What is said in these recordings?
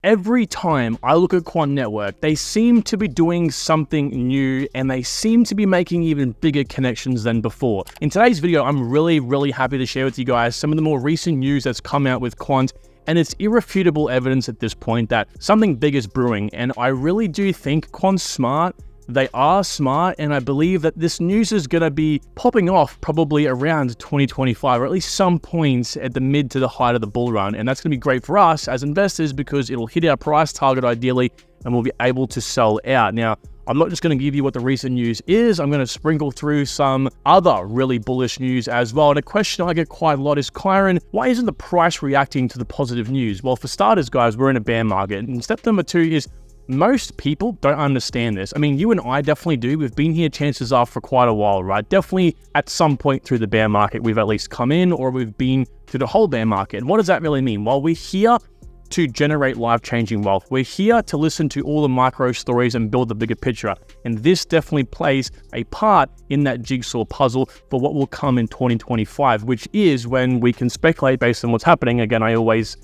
Every time I look at Quant Network, they seem to be doing something new and they seem to be making even bigger connections than before. In today's video, I'm really happy to share with you guys some of the more recent news that's come out with Quant, and it's irrefutable evidence at this point that something big is brewing. And I really do think Quant's smart. They are smart, and I believe that this news is going to be popping off probably around 2025, or at least some points at the mid to the height of the bull run. And that's going to be great for us as investors because it'll hit our price target ideally, and we'll be able to sell out. Now, I'm not just going to give you what the recent news is, I'm going to sprinkle through some other really bullish news as well. And a question I get quite a lot is, Kyron, why isn't the price reacting to the positive news? Well, for starters, guys, we're in a bear market. And step number two is, most people don't understand this. I mean, you and I definitely do. We've been here, chances are, for quite a while, right? Definitely at some point through the bear market, we've at least come in, or we've been through the whole bear market. And what does that really mean? Well, we're here to generate life-changing wealth. We're here to listen to all the micro stories and build the bigger picture. And this definitely plays a part in that jigsaw puzzle for what will come in 2025, which is when we can speculate based on what's happening. Again, I always,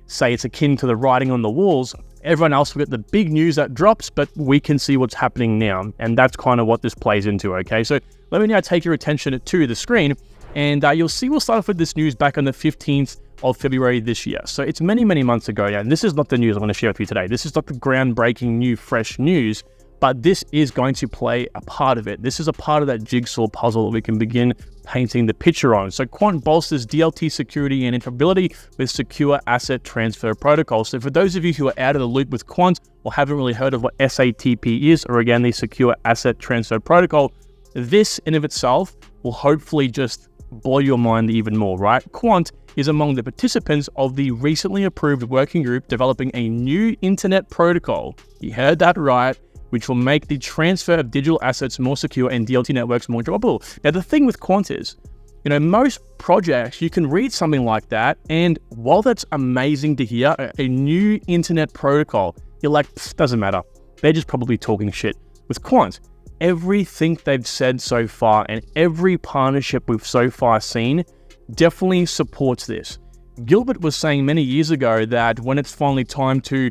say it's akin to the writing on the walls. Everyone else will get the big news that drops, but we can see what's happening now. And that's kind of what this plays into, okay? So let me now take your attention to the screen, and you'll see we'll start off with this news back on the 15th of February this year. So it's many months ago now, and this is not the news I'm going to share with you today. This is not the groundbreaking new fresh news, but this is going to play a part of it. This is a part of that jigsaw puzzle that we can begin painting the picture on. So Quant bolsters DLT security and interoperability with secure asset transfer protocol. So for those of you who are out of the loop with Quant or haven't really heard of what SATP is, or again, the secure asset transfer protocol, this in of itself will hopefully just blow your mind even more, right? Quant is among the participants of the recently approved working group developing a new internet protocol. You heard that right, which will make the transfer of digital assets more secure and DLT networks more interoperable. Now, the thing with Quant is, most projects, you can read something like that, and while that's amazing to hear, a new internet protocol, you're like, doesn't matter. They're just probably talking shit. With Quant, everything they've said so far and every partnership we've so far seen definitely supports this. Gilbert was saying many years ago that when it's finally time to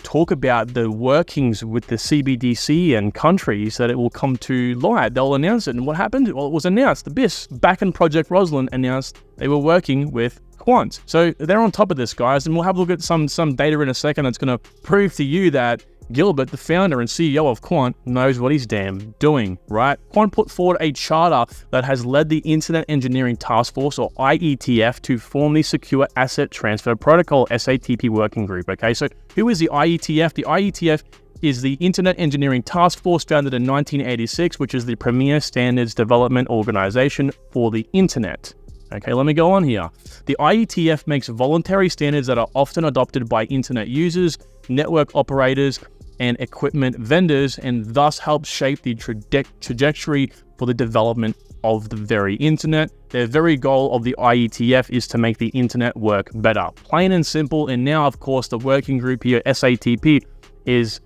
talk about the workings with the CBDC and countries, that it will come to light. They'll announce it. And what happened? Well, it was announced. The BIS, back in Project Rosalind, announced they were working with Quant. So they're on top of this, guys. And we'll have a look at some data in a second that's going to prove to you that Gilbert, the founder and CEO of Quant, knows what he's damn doing, right? Quant put forward a charter that has led the Internet Engineering Task Force, or IETF, to form the Secure Asset Transfer Protocol, SATP working group, okay? So who is the IETF? The IETF is the Internet Engineering Task Force, founded in 1986, which is the premier standards development organization for the internet. Okay, let me go on here. The IETF makes voluntary standards that are often adopted by internet users, network operators, and equipment vendors, and thus helps shape the trajectory for the development of the very internet. The very goal of the IETF is to make the internet work better. Plain and simple. And now, of course, the working group here, SATP, is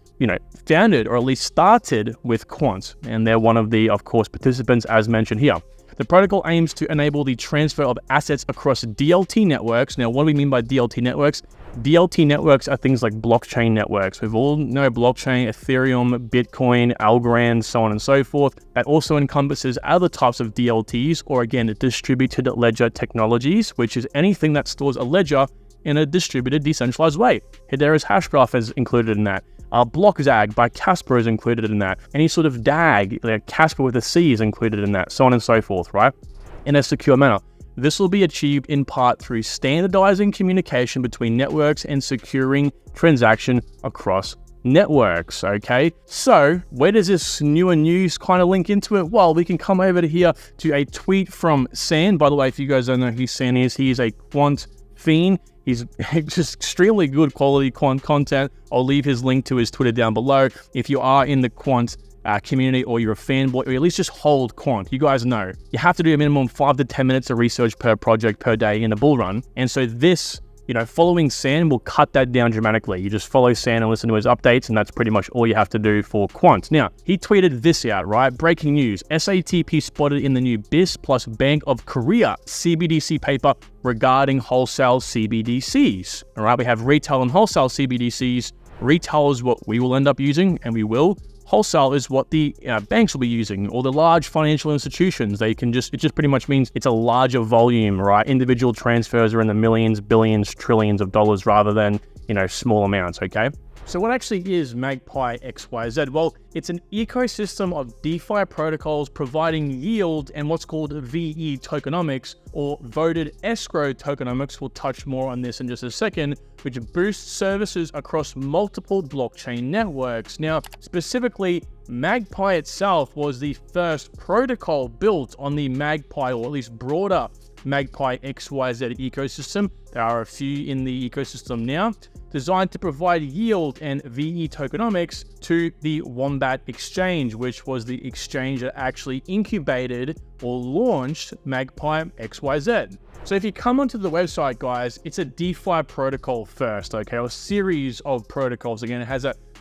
founded, or at least started, with Quant, and they're one of the, of course, participants as mentioned here. The protocol aims to enable the transfer of assets across DLT networks. Now, what do we mean by DLT networks? DLT networks are things like blockchain networks. We all know blockchain, Ethereum, Bitcoin, Algorand, so on and so forth. That also encompasses other types of DLTs, or again, distributed ledger technologies, which is anything that stores a ledger in a distributed, decentralized way. Hedera's Hashgraph is included in that. BlockZag by Casper is included in that. Any sort of DAG, like Casper with a C, is included in that, so on and so forth, right? In a secure manner. This will be achieved in part through standardizing communication between networks and securing transaction across networks, okay? So where does this newer news kind of link into it? Well, we can come over to here to a tweet from San. By the way, if you guys don't know who San is, he is a Quant fiend. He's just extremely good quality Quant content. I'll leave his link to his Twitter down below. If you are in the Quant community, or you're a fanboy, or at least just hold Quant, you guys know you have to do a minimum 5 to 10 minutes of research per project per day in a bull run. And so this, following Sam will cut that down dramatically. You just follow Sam and listen to his updates, and that's pretty much all you have to do for Quant. Now, he tweeted this out, right? Breaking news, SATP spotted in the new BIS plus Bank of Korea CBDC paper regarding wholesale CBDCs. All right, we have retail and wholesale CBDCs. Retail is what we will end up using, and we will. Wholesale is what the banks will be using, or the large financial institutions. It just pretty much means it's a larger volume, right? Individual transfers are in the millions, billions, trillions of dollars rather than, small amounts, okay? So what actually is Magpie XYZ? Well, it's an ecosystem of DeFi protocols providing yield and what's called VE tokenomics, or voted escrow tokenomics. We'll touch more on this in just a second, which boosts services across multiple blockchain networks. Now, specifically, Magpie itself was the first protocol built on the Magpie, or at least broader Magpie XYZ ecosystem. There are a few in the ecosystem now, designed to provide yield and VE tokenomics to the Wombat exchange, which was the exchange that actually incubated or launched Magpie XYZ. So if you come onto the website, guys, it's a DeFi protocol first, okay, or a series of protocols. Again,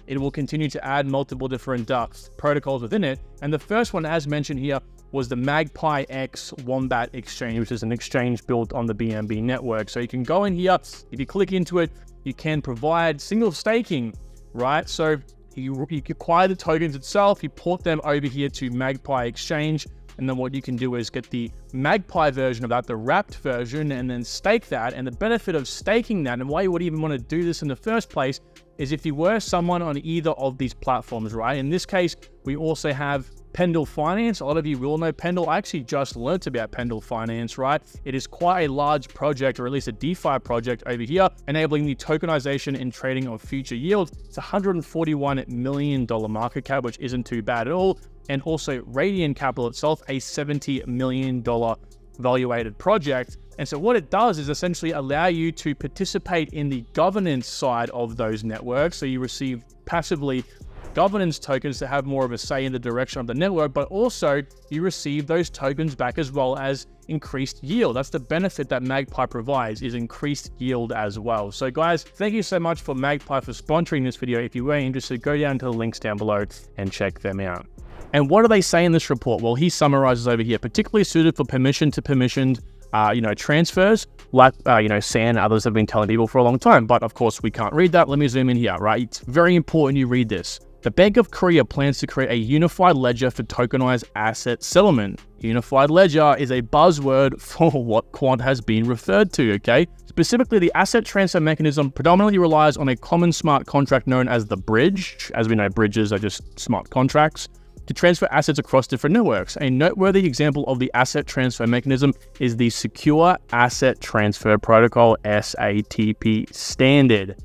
it will continue to add multiple different protocols within it. And the first one, as mentioned here, was the Magpie X Wombat exchange, which is an exchange built on the BNB network. So you can go in here, if you click into it, you can provide single staking, right? So you acquire the tokens itself, you port them over here to Magpie exchange, and then what you can do is get the Magpie version of that, the wrapped version, and then stake that. And the benefit of staking that, and why you would even want to do this in the first place, is if you were someone on either of these platforms, right? In this case, we also have Pendle Finance. A lot of you will know Pendle. I actually just learned about Pendle Finance, right? It is quite a large project, or at least a DeFi project over here, enabling the tokenization and trading of future yield. It's a $141 million market cap, which isn't too bad at all. And also Radiant Capital itself, a $70 million valuated project. And so what it does is essentially allow you to participate in the governance side of those networks. So you receive passively governance tokens to have more of a say in the direction of the network, but also you receive those tokens back as well as increased yield. That's the benefit that Magpie provides, is increased yield as well. So guys, thank you so much for Magpie for sponsoring this video. If you were interested, go down to the links down below and check them out. And what do they say in this report? Well, he summarizes over here, particularly suited for permission to permissioned transfers, like, Sam and others have been telling people for a long time. But of course, we can't read that. Let me zoom in here, right? It's very important you read this. The Bank of Korea plans to create a unified ledger for tokenized asset settlement. Unified ledger is a buzzword for what Quant has been referred to, okay? Specifically, the asset transfer mechanism predominantly relies on a common smart contract known as the bridge. As we know, bridges are just smart contracts to transfer assets across different networks. A noteworthy example of the asset transfer mechanism is the Secure Asset Transfer Protocol SATP standard.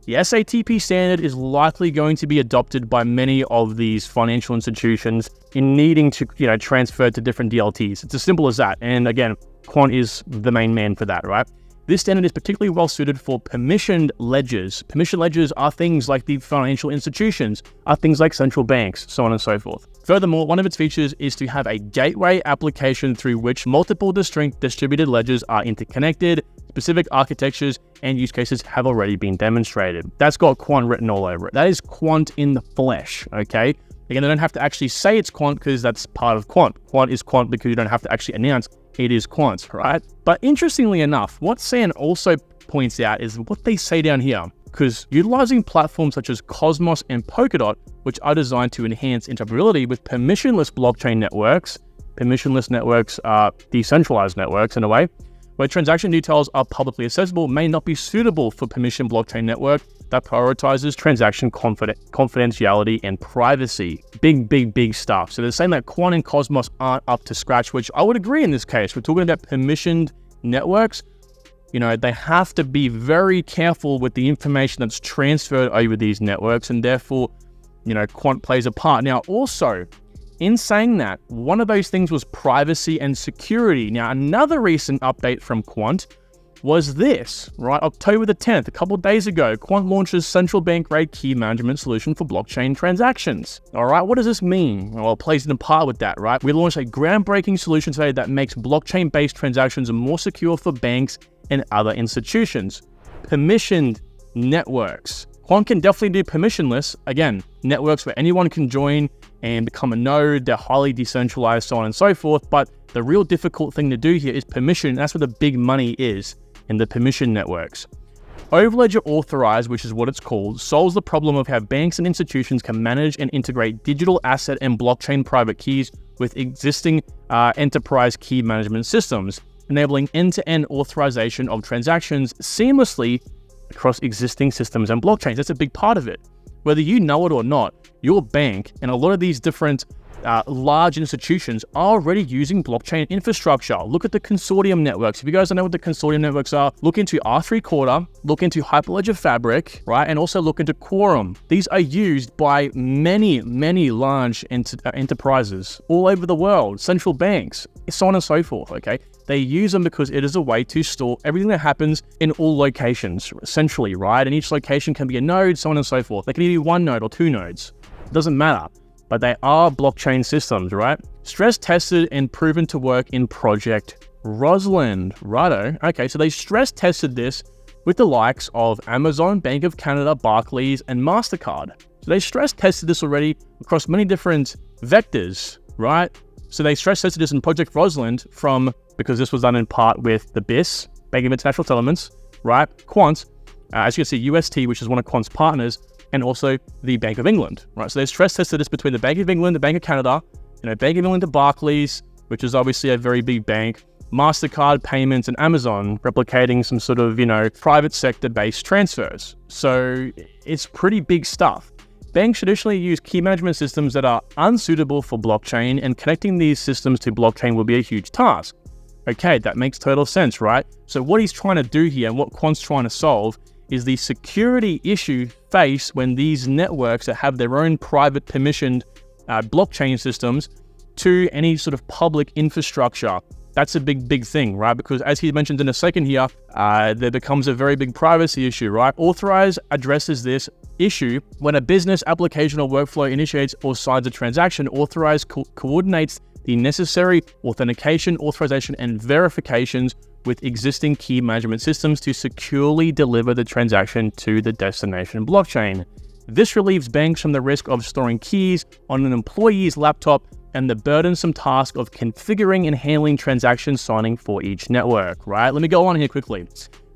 The SATP standard is likely going to be adopted by many of these financial institutions in needing to, transfer to different DLTs. It's as simple as that. And again, Quant is the main man for that, right? This standard is particularly well suited for permissioned ledgers. Permissioned ledgers are things like the financial institutions, are things like central banks, so on and so forth. Furthermore, one of its features is to have a gateway application through which multiple distinct distributed ledgers are interconnected. Specific architectures and use cases have already been demonstrated. That's got Quant written all over it. That is Quant in the flesh, okay? Again, they don't have to actually say it's Quant because that's part of Quant. Quant is Quant because you don't have to actually announce it is Quant, right? But interestingly enough, what Sam also points out is what they say down here, because utilizing platforms such as Cosmos and Polkadot, which are designed to enhance interoperability with permissionless blockchain networks. Permissionless networks are decentralized networks in a way, where transaction details are publicly accessible, may not be suitable for permission blockchain network that prioritizes transaction confidentiality and privacy. Big stuff. So they're saying that Quant and Cosmos aren't up to scratch, which I would agree in this case. We're talking about permissioned networks. They have to be very careful with the information that's transferred over these networks, and therefore, Quant plays a part. Now, also, in saying that, one of those things was privacy and security. Now, another recent update from Quant was this, right? October the 10th, a couple of days ago, Quant launches central bank grade key management solution for blockchain transactions. All right, what does this mean? Well, it plays in part with that, right? We launched a groundbreaking solution today that makes blockchain-based transactions more secure for banks and other institutions. permissioned networks. Quant can definitely do permissionless, again, networks where anyone can join and become a node, they're highly decentralized, so on and so forth, but the real difficult thing to do here is permission. That's where the big money is, in the permission networks. Overledger Authorized, which is what it's called, solves the problem of how banks and institutions can manage and integrate digital asset and blockchain private keys with existing enterprise key management systems, enabling end-to-end authorization of transactions seamlessly across existing systems and blockchains. That's a big part of it. Whether you know it or not, your bank and a lot of these different large institutions are already using blockchain infrastructure. Look at the Consortium networks. If you guys don't know what the Consortium networks are, look into R3 look into Hyperledger Fabric, right? And also look into Quorum. These are used by many, many large enterprises all over the world, central banks, so on and so forth, okay? They use them because it is a way to store everything that happens in all locations centrally, right? And each location can be a node, so on and so forth. They can be one node or two nodes. It doesn't matter. But they are blockchain systems, right? Stress tested and proven to work in Project Rosalind, righto. Okay, so they stress tested this with the likes of Amazon, Bank of Canada, Barclays, and MasterCard. So they stress tested this already across many different vectors, right? So they stress tested this in Project Rosalind because this was done in part with the BIS, Bank of International Settlements, right? Quant, as you can see, UST, which is one of Quant's partners, and also the Bank of England, right? So they stress tested this between the Bank of England, the Bank of Canada, Bank of England to Barclays, which is obviously a very big bank, MasterCard payments, and Amazon replicating some sort of, private sector-based transfers. So it's pretty big stuff. Banks traditionally use key management systems that are unsuitable for blockchain, and connecting these systems to blockchain will be a huge task. Okay, that makes total sense, right? So what he's trying to do here and what Quant's trying to solve is the security issue faced when these networks that have their own private permissioned blockchain systems to any sort of public infrastructure. That's a big thing, right? Because as he mentioned in a second here, there becomes a very big privacy issue, right? Authorize addresses this issue when a business application or workflow initiates or signs a transaction. Authorize coordinates the necessary authentication, authorization, and verifications with existing key management systems to securely deliver the transaction to the destination blockchain. This relieves banks from the risk of storing keys on an employee's laptop and the burdensome task of configuring and handling transaction signing for each network, right? Let me go on here quickly.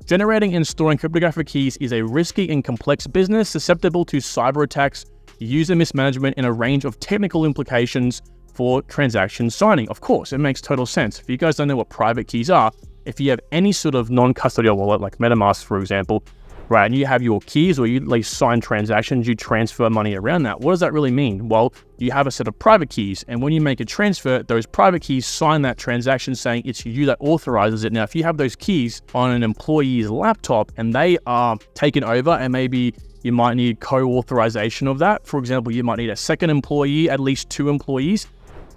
Generating and storing cryptographic keys is a risky and complex business susceptible to cyber attacks, user mismanagement, and a range of technical implications for transaction signing. Of course, it makes total sense. If you guys don't know what private keys are, if you have any sort of non-custodial wallet like MetaMask, for example, right, and you have your keys or you at least sign transactions, you transfer money around that. What does that really mean? Well, you have a set of private keys, and when you make a transfer, those private keys sign that transaction saying it's you that authorizes it. Now, if you have those keys on an employee's laptop and they are taken over, and maybe you might need co-authorization of that. For example, you might need a second employee, at least 2 employees.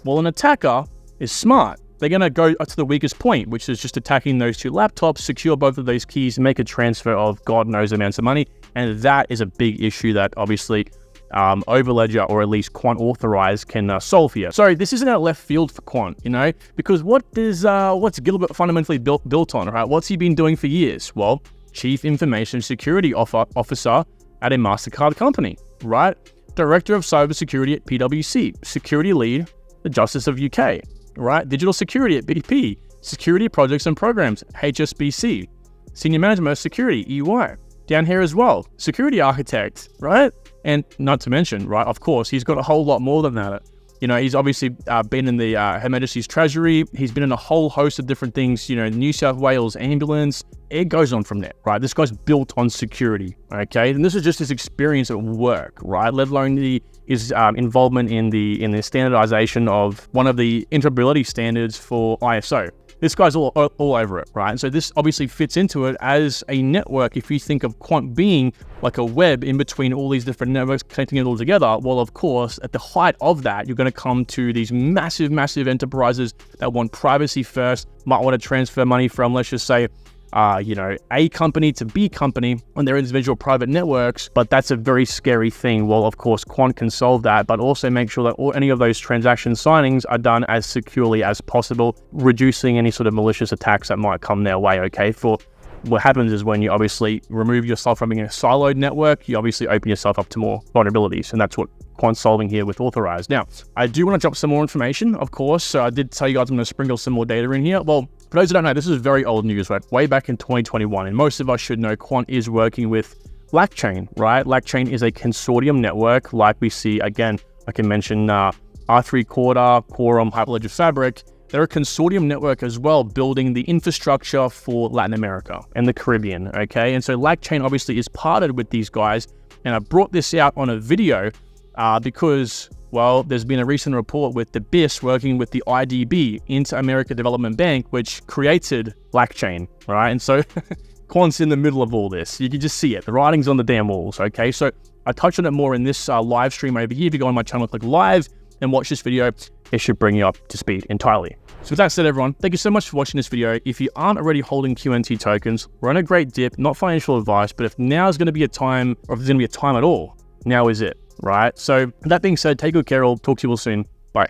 Well, an attacker is smart. They're going to go to the weakest point, which is just attacking those 2 laptops, secure both of those keys, make a transfer of God knows amounts of money. And that is a big issue that obviously Overledger, or at least Quant Authorized, can solve here. So this isn't out left field for Quant, because what's Gilbert fundamentally built on, right? What's he been doing for years? Well, Chief Information Security Officer at a MasterCard company, right? Director of Cybersecurity at PwC, Security Lead, the Justice of UK, right? Digital Security at BP, Security Projects and Programs, HSBC, Senior Management Security, EY. Down here as well, Security Architect, right? And not to mention, right, of course, he's got a whole lot more than that. He's obviously been in the Her Majesty's Treasury. He's been in a whole host of different things, New South Wales Ambulance. It goes on from there, right? This guy's built on security, okay? And this is just his experience at work, right? Let alone his involvement in the standardization of one of the interoperability standards for ISO. This guy's all over it, right? And so this obviously fits into it as a network. If you think of Quant being like a web in between all these different networks, connecting it all together, well, of course, at the height of that, you're going to come to these massive enterprises that want privacy first, might want to transfer money from, let's just say, A company to B company on their individual private networks, but that's a very scary thing. Well, of course, Quant can solve that, but also make sure that any of those transaction signings are done as securely as possible, reducing any sort of malicious attacks that might come their way, okay? For what happens is when you obviously remove yourself from being a siloed network, you obviously open yourself up to more vulnerabilities. And that's what Quant's solving here with Authorized. Now, I do want to drop some more information, of course. So I did tell you guys I'm going to sprinkle some more data in here. Well, for those who don't know, this is very old news, right? Way back in 2021. And most of us should know Quant is working with LackChain, right? LackChain is a consortium network like we see, again, I can mention R3 Corda, Quorum, Hyperledger Fabric. They're a consortium network as well, building the infrastructure for Latin America and the Caribbean, okay? And so LackChain obviously is partnered with these guys. And I brought this out on a video because, well, there's been a recent report with the BIS working with the IDB, Inter-America Development Bank, which created LackChain, right? And so Quant's in the middle of all this. You can just see it. The writing's on the damn walls, okay? So I touched on it more in this live stream over here. If you go on my channel, click live and watch this video, it should bring you up to speed entirely. So with that said, everyone, thank you so much for watching this video. If you aren't already holding QNT tokens, we're on a great dip, not financial advice, but if now is going to be a time, or if there's going to be a time at all, now is it, right? So that being said, take good care all. Talk to you all soon. Bye.